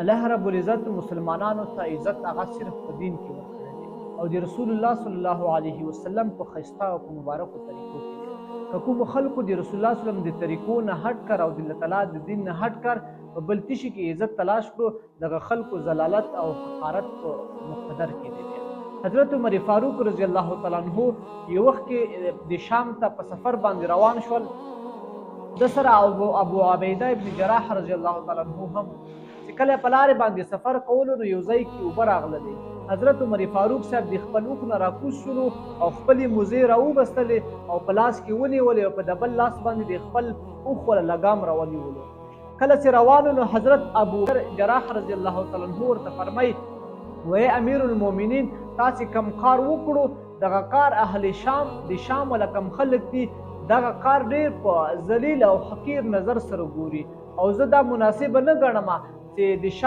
الله رب العزت مسلمانانو ته عزت هغه صرف په دین کې ورکړی دی او د رسول الله صلی الله علیه وسلم په ښایسته او په مبارکو طریقو کې دی. که کومو خلکو د رسول الله صلی الله علیه وسلم د طریقو نه هټ کر او د الله تعالی د دین نه هټ کر په بل تشي کې عزت تلاش کړو، دغه خلکو ضلالت او حقارت په مقتدر کې دی. حضرت عمر فاروق رضی الله تعالی عنہ یو وخت کې د شام ته په سفر باندې روان شول. د سره ابو عبیده ابن جراح رضی الله تعالی عنہ هم چې کله په لارې باندې سفر کولو نو یو ځای کې اوبه راغللې. حضرت عمر فاروق صاحب د خپل اوښ نه راکوز شولو او خپلې موزې راوبستلې او په لاس کې ونیولې او په د بل لاس باندې د خپل اوښ وله لګام راونیولو. کله چې روانو نو حضرت ابو جراح رضی الله تعالی عنہ ورته فرمایي وی امیر المؤمنین تاسې کم کار وکړو، دغه کار اهل شام د شام ولا کم خلک دي دغه کار ډېر په ذلیل او حقیر نظر سره ګوري او زه دا مناسبه نه ګڼم چې د شام